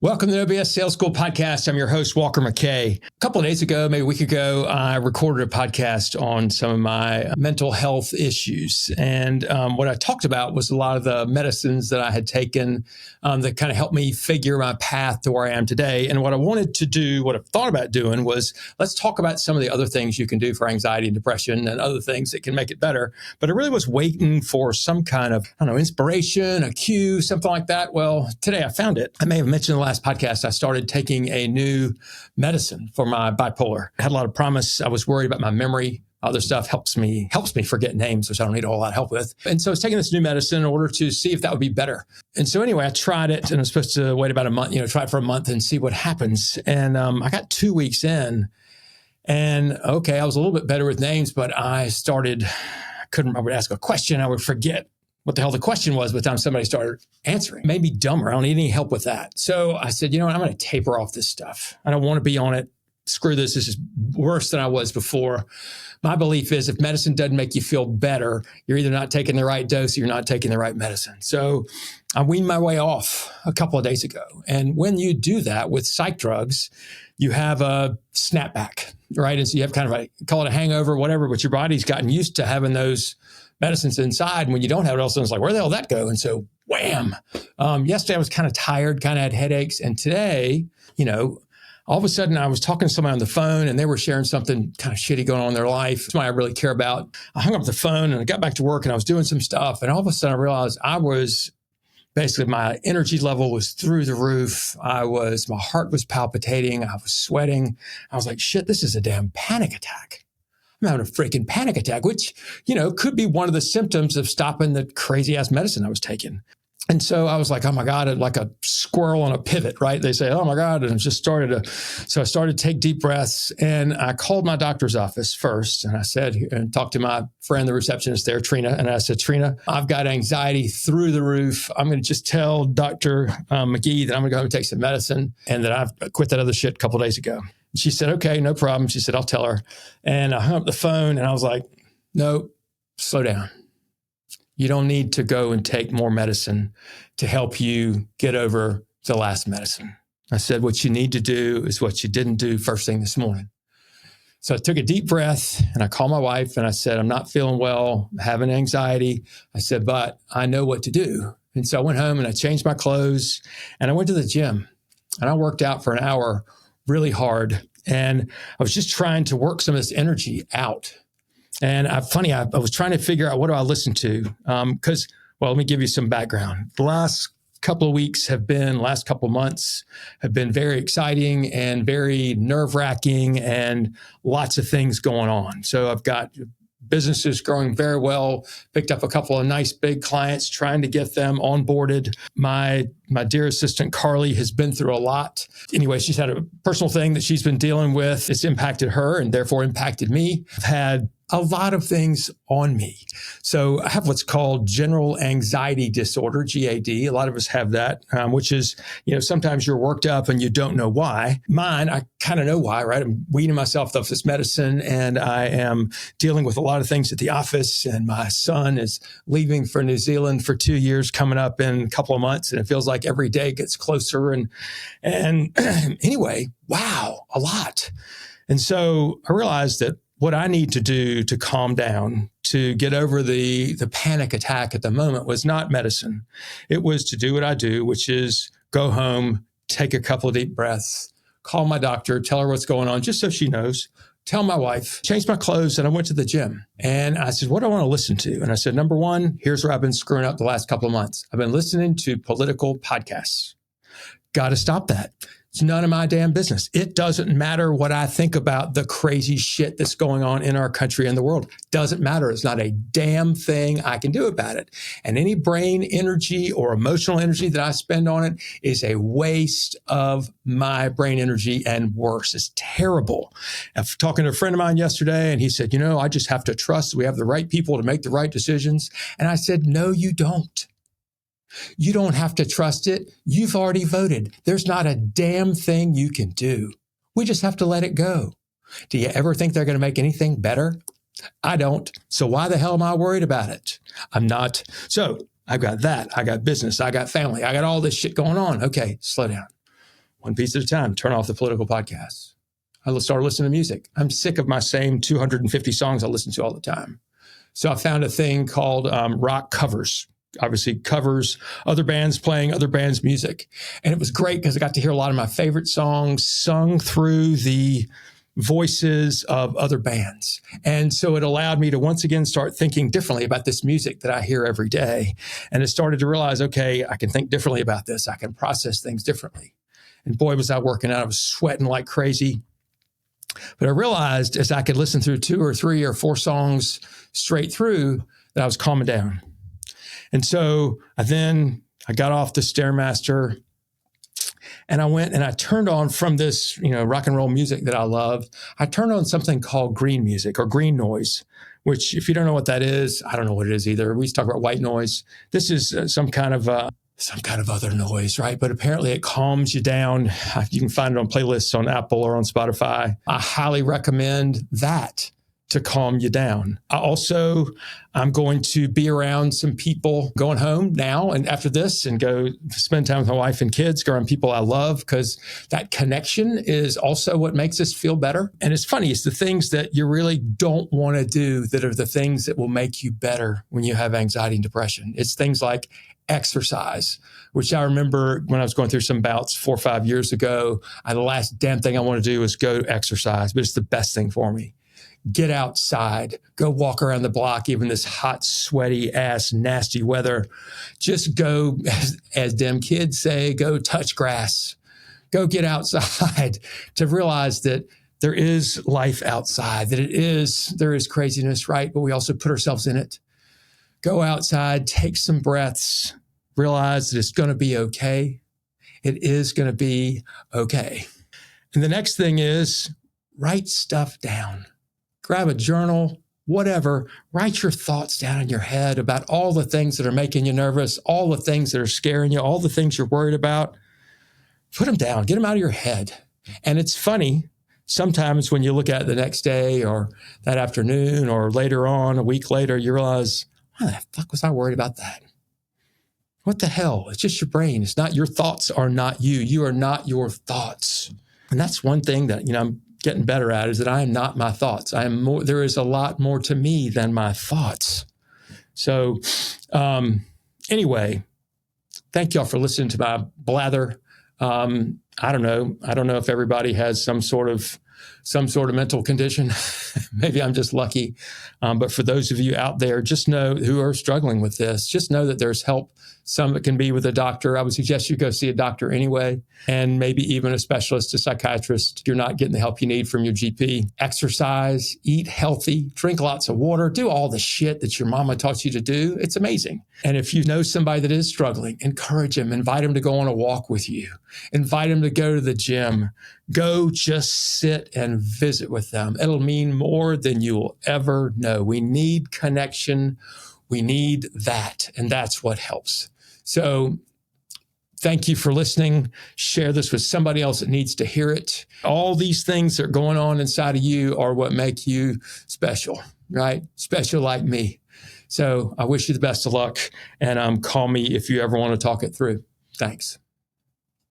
Welcome to the OBS Sales School Podcast. I'm your host, Walker McKay. A couple of days ago, maybe a week ago, I recorded a podcast on some of my mental health issues. And what I talked about was a lot of the medicines that I had taken that kind of helped me figure my path to where I am today. And what I wanted to do, what I thought about doing was, let's talk about some of the other things you can do for anxiety and depression and other things that can make it better. But I really was waiting for some kind of, inspiration, a cue, something like that. Well, today I found it. I may have mentioned in the last podcast, I started taking a new medicine for my bipolar. I had a lot of promise. I was worried about my memory. Other stuff helps me forget names, which I don't need a whole lot of help with. And so I was taking this new medicine in order to see if that would be better. And so anyway, I tried it and I was supposed to wait about a month, try it for a month and see what happens. And I got 2 weeks in and okay, I was a little bit better with names, but I would ask a question, I would forget what the hell the question was by the time somebody started answering. It made me dumber. I don't need any help with that. So I said, I'm going to taper off this stuff. I don't want to be on it. Screw this. This is worse than I was before. My belief is if medicine doesn't make you feel better, you're either not taking the right dose or you're not taking the right medicine. So I weaned my way off a couple of days ago. And when you do that with psych drugs, you have a snapback, right? And so you have kind of call it a hangover, whatever, but your body's gotten used to having those medicines inside. And when you don't have it, all of a sudden it's like, where the hell did that go? And so wham. Yesterday I was kind of tired, kind of had headaches. And today, all of a sudden I was talking to somebody on the phone and they were sharing something kind of shitty going on in their life. Somebody I really care about. I hung up the phone and I got back to work and I was doing some stuff. And all of a sudden I realized my energy level was through the roof. My heart was palpitating. I was sweating. I was like, shit, this is a damn panic attack. I'm having a freaking panic attack, which, could be one of the symptoms of stopping the crazy ass medicine I was taking. And so I was like, oh my God, like a squirrel on a pivot, right? They say, oh my God. And so I started to take deep breaths and I called my doctor's office first. And I said, and talked to my friend, the receptionist there, Trina. And I said, Trina, I've got anxiety through the roof. I'm going to just tell Dr. McGee that I'm going to go home and take some medicine and that I've quit that other shit a couple of days ago. She said, okay, no problem. She said, I'll tell her. And I hung up the phone and I was like, no, slow down. You don't need to go and take more medicine to help you get over the last medicine. I said, what you need to do is what you didn't do first thing this morning. So I took a deep breath and I called my wife and I said, I'm not feeling well, I'm having anxiety. I said, but I know what to do. And so I went home and I changed my clothes and I went to the gym and I worked out for an hour really hard. And I was just trying to work some of this energy out. And I was trying to figure out what do I listen to? Because let me give you some background. The last couple of months have been very exciting and very nerve-wracking and lots of things going on. So I've got businesses growing very well, picked up a couple of nice big clients, trying to get them onboarded. My dear assistant, Carly, has been through a lot. Anyway, she's had a personal thing that she's been dealing with. It's impacted her and therefore impacted me. I've had a lot of things on me. So I have what's called general anxiety disorder, GAD. A lot of us have that, which is, sometimes you're worked up and you don't know why. Mine, I kind of know why, right? I'm weaning myself off this medicine and I am dealing with a lot of things at the office. And my son is leaving for New Zealand for 2 years coming up in a couple of months. And it feels like every day gets closer. And anyway, wow, a lot. And so I realized that what I need to do to calm down, to get over the panic attack at the moment was not medicine. It was to do what I do, which is go home, take a couple of deep breaths, call my doctor, tell her what's going on, just so she knows, tell my wife, change my clothes, and I went to the gym. And I said, what do I want to listen to? And I said, number one, here's where I've been screwing up the last couple of months. I've been listening to political podcasts. Got to stop that. It's none of my damn business. It doesn't matter what I think about the crazy shit that's going on in our country and the world. Doesn't matter. It's not a damn thing I can do about it. And any brain energy or emotional energy that I spend on it is a waste of my brain energy and worse. It's terrible. I was talking to a friend of mine yesterday and he said, I just have to trust we have the right people to make the right decisions. And I said, no, you don't. You don't have to trust it. You've already voted. There's not a damn thing you can do. We just have to let it go. Do you ever think they're going to make anything better? I don't. So why the hell am I worried about it? I'm not. So I've got that. I got business. I got family. I got all this shit going on. Okay, slow down. one piece at a time, turn off the political podcasts. I started listening to music. I'm sick of my same 250 songs I listen to all the time. So I found a thing called rock covers. Obviously covers other bands playing other bands' music. And it was great because I got to hear a lot of my favorite songs sung through the voices of other bands. And so it allowed me to once again start thinking differently about this music that I hear every day. And I started to realize, okay, I can think differently about this. I can process things differently. And boy, was I working out. I was sweating like crazy. But I realized as I could listen through 2 or 3 or 4 songs straight through that I was calming down. And so I got off the Stairmaster and I went and I turned on from this, rock and roll music that I love. I turned on something called green music or green noise, which if you don't know what that is, I don't know what it is either. We used to talk about white noise. This is some kind of other noise, right? But apparently it calms you down. You can find it on playlists on Apple or on Spotify. I highly recommend that to calm you down. I'm going to be around some people going home now and after this and go spend time with my wife and kids, go around people I love, because that connection is also what makes us feel better. And it's funny, it's the things that you really don't want to do that are the things that will make you better when you have anxiety and depression. It's things like exercise, which I remember when I was going through some bouts 4 or 5 years ago, the last damn thing I want to do is go exercise, but it's the best thing for me. Get outside, go walk around the block, even this hot, sweaty ass, nasty weather. Just go, as them kids say, go touch grass, go get outside to realize that there is life outside, that there is craziness, right? But we also put ourselves in it. Go outside, take some breaths, realize that it's going to be okay. It is going to be okay. And the next thing is write stuff down. Grab a journal, whatever, write your thoughts down in your head about all the things that are making you nervous, all the things that are scaring you, all the things you're worried about. Put them down, get them out of your head. And it's funny, sometimes when you look at it the next day or that afternoon or later on, a week later, you realize, why the fuck was I worried about that? What the hell? It's just your brain. It's not, your thoughts are not you. You are not your thoughts. And that's one thing that, I'm getting better at, is that I am not my thoughts. There is a lot more to me than my thoughts. So anyway, thank y'all for listening to my blather. I don't know if everybody has some sort of mental condition. Maybe I'm just lucky. But for those of you out there, just know who are struggling with this, just know that there's help. Some it can be with a doctor. I would suggest you go see a doctor anyway, and maybe even a specialist, a psychiatrist. You're not getting the help you need from your GP. Exercise, eat healthy, drink lots of water, do all the shit that your mama taught you to do. It's amazing. And if you know somebody that is struggling, encourage them, invite them to go on a walk with you, invite them to go to the gym, go just sit and visit with them. It'll mean more than you will ever know. We need connection. We need that. And that's what helps. So thank you for listening. Share this with somebody else that needs to hear it. All these things that are going on inside of you are what make you special, right? Special like me. So I wish you the best of luck, and call me if you ever want to talk it through. Thanks.